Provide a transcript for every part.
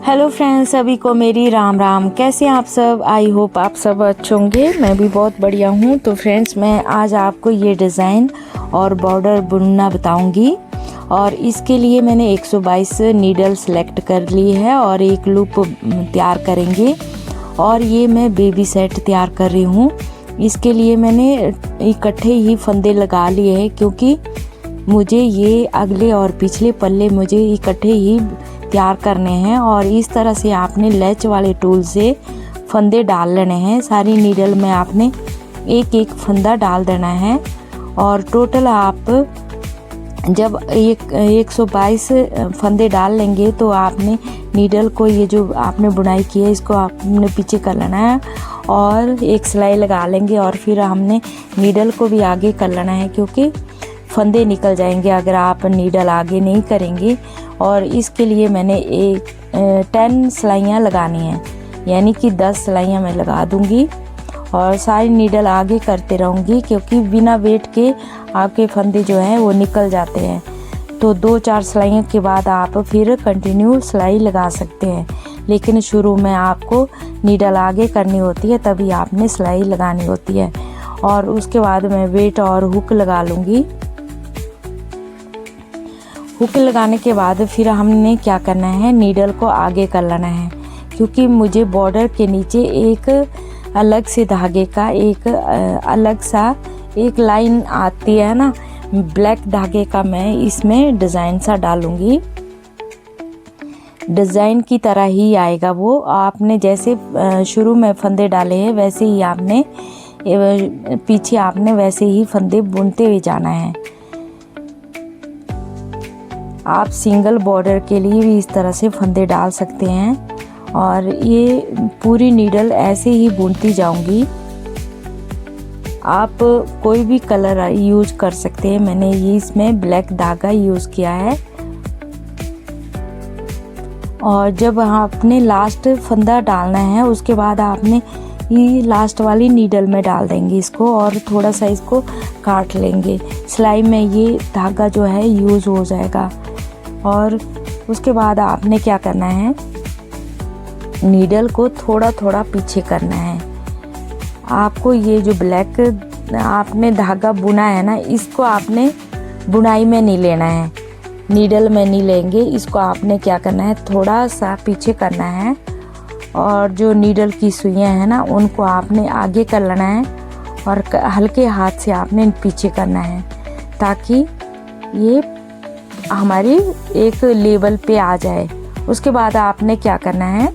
Hello friends, सभी को मेरी राम राम। कैसे हैं आप सब? आई होप आप सब अच्छे होंगे। मैं भी बहुत बढ़िया हूँ। तो फ्रेंड्स, मैं आज आपको ये डिज़ाइन और बॉर्डर बुनना बताऊँगी। और इसके लिए मैंने 122 नीडल सेलेक्ट कर ली है और एक लूप तैयार करेंगे। और ये मैं बेबी सेट तैयार कर रही हूँ। इसके लिए मैंने इकट्ठे ही फंदे लगा लिए हैं, क्योंकि मुझे ये अगले और पिछले पल्ले मुझे इकट्ठे ही तैयार करने हैं। और इस तरह से आपने लैच वाले टूल से फंदे डाल लेने हैं। सारी नीडल में आपने एक एक फंदा डाल देना है। और टोटल आप जब 122 फंदे डाल लेंगे तो आपने नीडल को, ये जो आपने बुनाई की है, इसको आपने पीछे कर लेना है और एक सिलाई लगा लेंगे। और फिर हमने नीडल को भी आगे कर लेना है, क्योंकि फंदे निकल जाएंगे अगर आप नीडल आगे नहीं करेंगे। और इसके लिए मैंने 10 सिलाइयाँ लगानी हैं, यानी कि 10 सिलाइयाँ मैं लगा दूंगी और सारी नीडल आगे करते रहूँगी, क्योंकि बिना वेट के आपके फंदे जो हैं वो निकल जाते हैं। तो 2-4 सिलाइयों के बाद आप फिर कंटिन्यू सिलाई लगा सकते हैं, लेकिन शुरू में आपको नीडल आगे करनी होती है, तभी आपने सिलाई लगानी होती है। और उसके बाद मैं वेट और हुक लगा लूँगी। हुक लगाने के बाद फिर हमने क्या करना है, नीडल को आगे कर लेना है, क्योंकि मुझे बॉर्डर के नीचे एक अलग से धागे का एक अलग सा एक लाइन आती है ना, ब्लैक धागे का, मैं इसमें डिज़ाइन सा डालूंगी। डिज़ाइन की तरह ही आएगा वो। आपने जैसे शुरू में फंदे डाले हैं वैसे ही आपने पीछे आपने वैसे ही फंदे बुनते हुए जाना है। आप सिंगल बॉर्डर के लिए भी इस तरह से फंदे डाल सकते हैं। और ये पूरी नीडल ऐसे ही बुनती जाऊंगी। आप कोई भी कलर यूज कर सकते हैं। मैंने ये इसमें ब्लैक धागा यूज़ किया है। और जब आपने लास्ट फंदा डालना है, उसके बाद आपने ये लास्ट वाली नीडल में डाल देंगे इसको और थोड़ा सा इसको काट लेंगे। सिलाई में ये धागा जो है यूज़ हो जाएगा। और उसके बाद आपने क्या करना है, नीडल को थोड़ा थोड़ा पीछे करना है। आपको ये जो ब्लैक आपने धागा बुना है ना, इसको आपने बुनाई में नहीं लेना है, नीडल में नहीं लेंगे। इसको आपने क्या करना है, थोड़ा सा पीछे करना है। और जो नीडल की सुइयां हैं ना, उनको आपने आगे कर लेना है और हल्के हाथ से आपने पीछे करना है, ताकि ये हमारी एक लेवल पे आ जाए। उसके बाद आपने क्या करना है,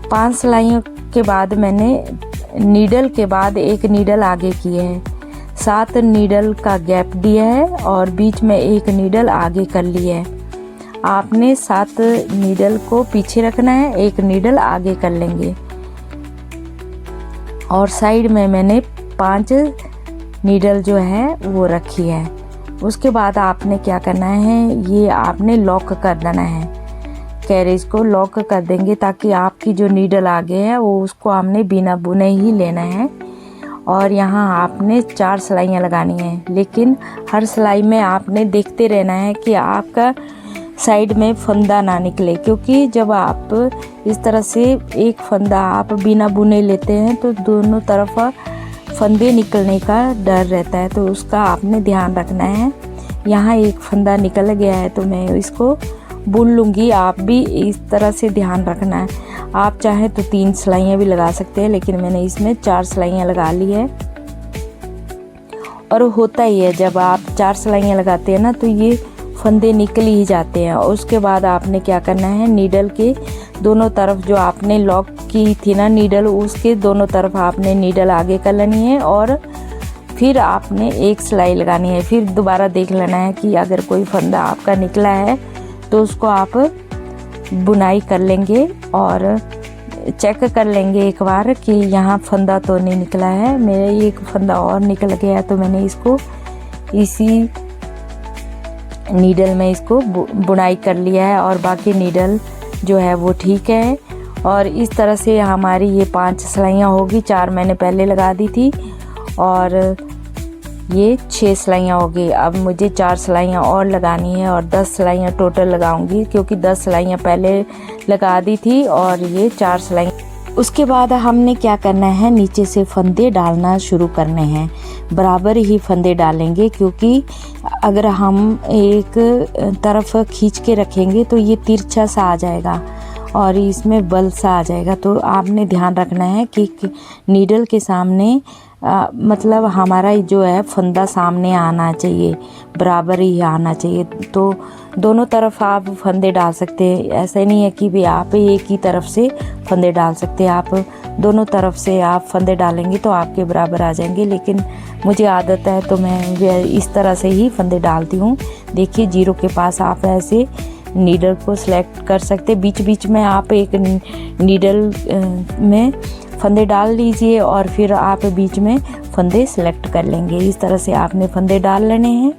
5 सिलाइयों के बाद मैंने नीडल के बाद एक नीडल आगे की है, 7 नीडल का गैप दिया है और बीच में एक नीडल आगे कर ली है। आपने 7 नीडल को पीछे रखना है, एक नीडल आगे कर लेंगे। और साइड में मैंने 5 नीडल जो है वो रखी है। उसके बाद आपने क्या करना है, ये आपने लॉक कर देना है, कैरेज को लॉक कर देंगे, ताकि आपकी जो नीडल आगे है वो उसको हमने बिना बुने ही लेना है। और यहाँ आपने 4 सिलाइयाँ लगानी है, लेकिन हर सिलाई में आपने देखते रहना है कि आपका साइड में फंदा ना निकले, क्योंकि जब आप इस तरह से एक फंदा आप बिना बुने लेते हैं तो दोनों तरफ फंदे निकलने का डर रहता है। तो उसका आपने ध्यान रखना है। यहाँ एक फंदा निकल गया है तो मैं इसको बुन लूँगी। आप भी इस तरह से ध्यान रखना है। आप चाहें तो 3 सिलाइयाँ भी लगा सकते हैं, लेकिन मैंने इसमें 4 सिलाइयाँ लगा ली है। और होता ही है, जब आप 4 सिलाइयाँ लगाते हैं ना, तो ये फंदे निकल ही जाते हैं। और उसके बाद आपने क्या करना है, नीडल के दोनों तरफ जो आपने लॉक की थी ना नीडल, उसके दोनों तरफ आपने नीडल आगे कर लेनी है और फिर आपने एक सिलाई लगानी है। फिर दोबारा देख लेना है कि अगर कोई फंदा आपका निकला है तो उसको आप बुनाई कर लेंगे और चेक कर लेंगे एक बार कि यहाँ फंदा तो नहीं निकला है। मेरा एक फंदा और निकल गया है, तो मैंने इसको इसी नीडल में इसको बुनाई कर लिया है और बाकी नीडल जो है वो ठीक है। और इस तरह से हमारी ये 5 सिलाइयाँ होगी। 4 मैंने पहले लगा दी थी और ये 6 सिलाइयाँ हो गई। अब मुझे 4 सिलाइयाँ और लगानी है और 10 सिलाइयाँ टोटल लगाऊंगी, क्योंकि 10 सिलाइयाँ पहले लगा दी थी और ये 4 सिलाइयाँ। उसके बाद हमने क्या करना है, नीचे से फंदे डालना शुरू करने हैं। बराबर ही फंदे डालेंगे, क्योंकि अगर हम एक तरफ खींच के रखेंगे तो ये तिरछा सा आ जाएगा और इसमें बल सा आ जाएगा। तो आपने ध्यान रखना है कि नीडल के सामने मतलब हमारा जो है फंदा सामने आना चाहिए, बराबर ही आना चाहिए। तो दोनों तरफ आप फंदे डाल सकते हैं। ऐसा नहीं है कि भी आप एक ही तरफ से फंदे डाल सकते हैं, आप दोनों तरफ से आप फंदे डालेंगे तो आपके बराबर आ जाएंगे। लेकिन मुझे आदत है तो मैं इस तरह से ही फंदे डालती हूँ। देखिए, जीरो के पास आप ऐसे नीडल को सिलेक्ट कर सकते। बीच बीच में आप एक नीडल में फंदे डाल लीजिए और फिर आप बीच में फंदे सिलेक्ट कर लेंगे। इस तरह से आपने फंदे डाल लेने हैं।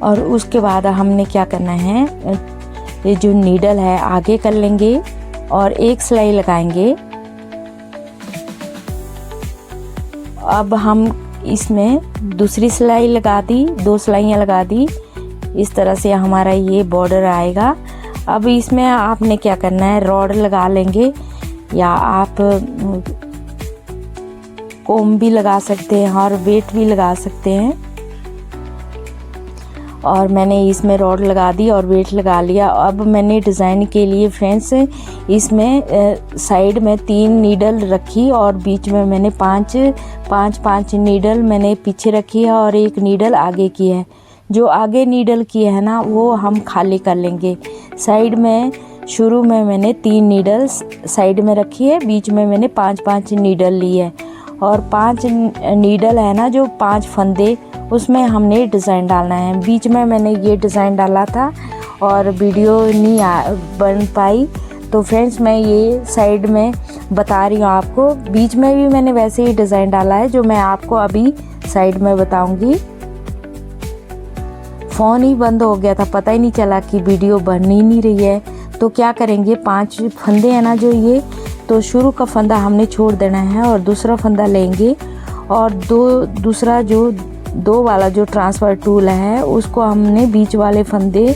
और उसके बाद हमने क्या करना है, ये जो नीडल है आगे कर लेंगे और एक सिलाई लगाएंगे। अब हम इसमें दूसरी सिलाई लगा दी, 2 सिलाइयाँ लगा दी। इस तरह से हमारा ये बॉर्डर आएगा। अब इसमें आपने क्या करना है, रॉड लगा लेंगे या आप कोम भी लगा सकते हैं और वेट भी लगा सकते हैं। और मैंने इसमें रॉड लगा दी और वेट लगा लिया। अब मैंने डिज़ाइन के लिए फ्रेंड्स इसमें साइड में 3 नीडल रखी और बीच में मैंने 5 नीडल मैंने पीछे रखी है और 1 नीडल आगे की है। जो आगे नीडल की है ना, वो हम खाली कर लेंगे। साइड में शुरू में मैंने 3 नीडल साइड में रखी है, बीच में मैंने 5 नीडल ली है और 5 नीडल है ना, जो 5 फंदे, उसमें हमने डिज़ाइन डालना है। बीच में मैंने ये डिज़ाइन डाला था और वीडियो नहीं बन पाई, तो फ्रेंड्स मैं ये साइड में बता रही हूँ आपको। बीच में भी मैंने वैसे ही डिज़ाइन डाला है, जो मैं आपको अभी साइड में बताऊँगी। फ़ोन ही बंद हो गया था, पता ही नहीं चला कि वीडियो बन ही नहीं रही है। तो क्या करेंगे, 5 फंदे हैं ना जो ये, तो शुरू का फंदा हमने छोड़ देना है और दूसरा फंदा लेंगे और दूसरा जो 2 वाला जो ट्रांसफ़र टूल है उसको हमने बीच वाले फंदे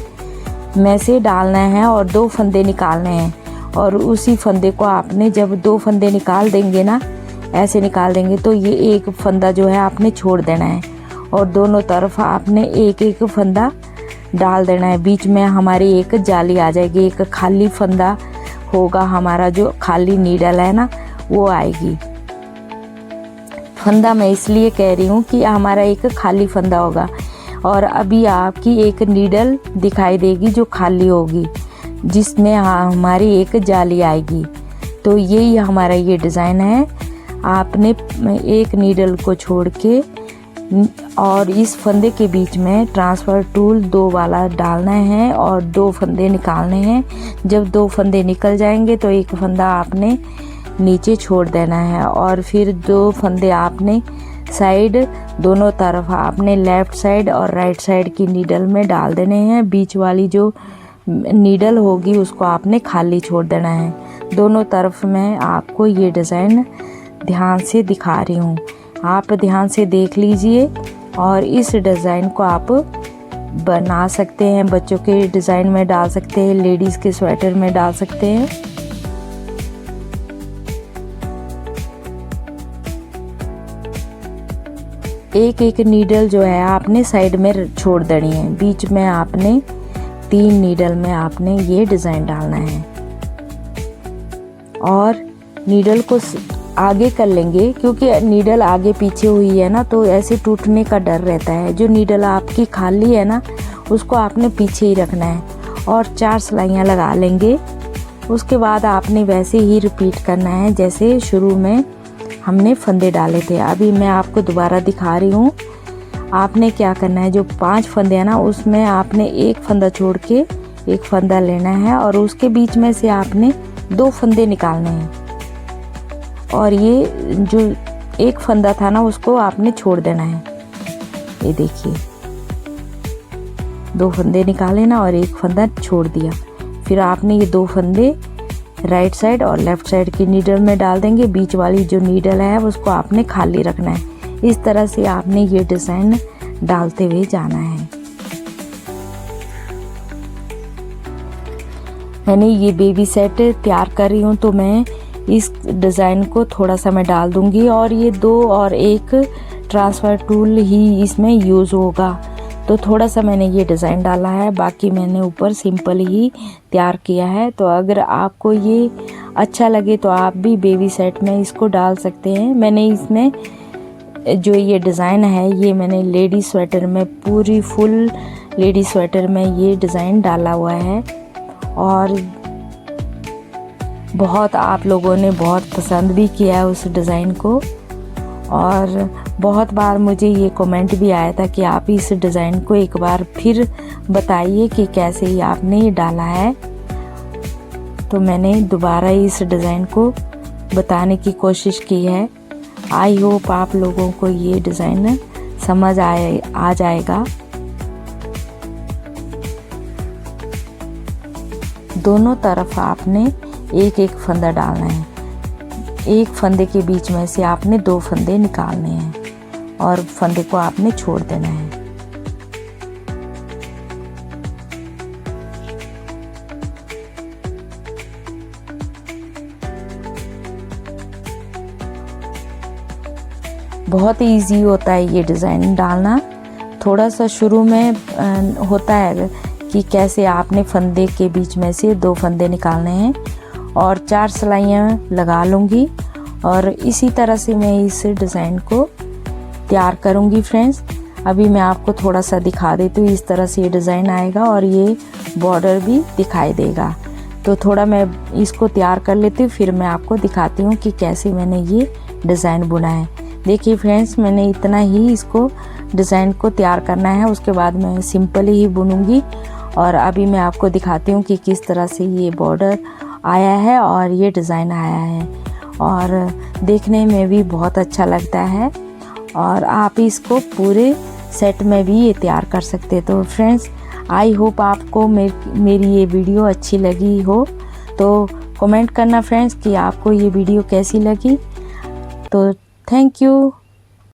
में से डालना है और 2 फंदे निकालने हैं। और उसी फंदे को आपने जब 2 फंदे निकाल देंगे ना, ऐसे निकाल देंगे, तो ये एक फंदा जो है आपने छोड़ देना है और दोनों तरफ आपने एक फंदा डाल देना है। बीच में हमारी एक जाली आ जाएगी, एक खाली फंदा होगा हमारा, जो खाली नीडल है ना वो आएगी। फंदा मैं इसलिए कह रही हूँ कि हमारा एक खाली फंदा होगा और अभी आपकी एक नीडल दिखाई देगी जो खाली होगी, जिसमें हमारी एक जाली आएगी। तो यही हमारा ये डिज़ाइन है। आपने एक नीडल को छोड़ के और इस फंदे के बीच में ट्रांसफ़र टूल 2 वाला डालना है और 2 फंदे निकालने हैं। जब 2 फंदे निकल जाएंगे तो एक फंदा आपने नीचे छोड़ देना है और फिर 2 फंदे आपने साइड दोनों तरफ आपने लेफ़्ट साइड और राइट साइड की नीडल में डाल देने हैं। बीच वाली जो नीडल होगी उसको आपने खाली छोड़ देना है। दोनों तरफ मैं आपको ये डिज़ाइन ध्यान से दिखा रही हूँ, आप ध्यान से देख लीजिए और इस डिज़ाइन को आप बना सकते हैं। बच्चों के डिज़ाइन में डाल सकते हैं, लेडीज़ के स्वेटर में डाल सकते हैं। एक नीडल जो है आपने साइड में छोड़ देनी है। बीच में आपने 3 नीडल में आपने ये डिज़ाइन डालना है और नीडल को आगे कर लेंगे, क्योंकि नीडल आगे पीछे हुई है ना तो ऐसे टूटने का डर रहता है। जो नीडल आपकी खाली है ना उसको आपने पीछे ही रखना है और 4 सिलाइयाँ लगा लेंगे। उसके बाद आपने वैसे ही रिपीट करना है जैसे शुरू में हमने फंदे डाले थे। अभी मैं आपको दोबारा दिखा रही हूँ। आपने क्या करना है, जो 5 फंदे हैं ना उसमें आपने एक फंदा छोड़ के एक फंदा लेना है और उसके बीच में से आपने 2 फंदे निकालने हैं और ये जो एक फंदा था ना उसको आपने छोड़ देना है। ये देखिए 2 फंदे निकाले ना और एक फंदा छोड़ दिया। फिर आपने ये 2 फंदे राइट साइड और लेफ्ट साइड की नीडल में डाल देंगे। बीच वाली जो नीडल है उसको आपने खाली रखना है। इस तरह से आपने ये डिज़ाइन डालते हुए जाना है। मैंने ये बेबी सेट तैयार कर रही हूँ तो मैं इस डिज़ाइन को थोड़ा सा मैं डाल दूँगी और ये 2 और 1 ट्रांसफ़र टूल ही इसमें यूज़ होगा। तो थोड़ा सा मैंने ये डिज़ाइन डाला है, बाकी मैंने ऊपर सिंपल ही तैयार किया है। तो अगर आपको ये अच्छा लगे तो आप भी बेबी सेट में इसको डाल सकते हैं। मैंने इसमें जो ये डिज़ाइन है ये मैंने लेडी स्वेटर में, पूरी फुल लेडी स्वेटर में ये डिज़ाइन डाला हुआ है और बहुत आप लोगों ने बहुत पसंद भी किया है उस डिज़ाइन को। और बहुत बार मुझे ये कमेंट भी आया था कि आप इस डिज़ाइन को एक बार फिर बताइए कि कैसे ही आपने ये डाला है। तो मैंने दोबारा इस डिज़ाइन को बताने की कोशिश की है। आई होप आप लोगों को ये डिज़ाइन समझ आ जाएगा। दोनों तरफ आपने एक एक फंदा डालना है। एक फंदे के बीच में से आपने 2 फंदे निकालने हैं और फंदे को आपने छोड़ देना है। बहुत इजी होता है ये डिज़ाइन डालना। थोड़ा सा शुरू में होता है कि कैसे आपने फंदे के बीच में से 2 फंदे निकालने हैं और 4 सिलाइयाँ लगा लूँगी और इसी तरह से मैं इस डिज़ाइन को तैयार करूँगी। फ्रेंड्स अभी मैं आपको थोड़ा सा दिखा देती हूँ। इस तरह से ये डिज़ाइन आएगा और ये बॉर्डर भी दिखाई देगा। तो थोड़ा मैं इसको तैयार कर लेती हूँ, फिर मैं आपको दिखाती हूँ कि कैसे मैंने ये डिज़ाइन बुना है। देखिए फ्रेंड्स मैंने इतना ही इसको डिज़ाइन को तैयार करना है, उसके बाद मैं सिंपल ही बुनूँगी। और अभी मैं आपको दिखाती हूँ कि किस तरह से ये बॉर्डर आया है और ये डिज़ाइन आया है और देखने में भी बहुत अच्छा लगता है और आप इसको पूरे सेट में भी ये तैयार कर सकते हैं। तो फ्रेंड्स आई होप आपको मेरी ये वीडियो अच्छी लगी हो, तो कमेंट करना फ्रेंड्स कि आपको ये वीडियो कैसी लगी। तो थैंक यू।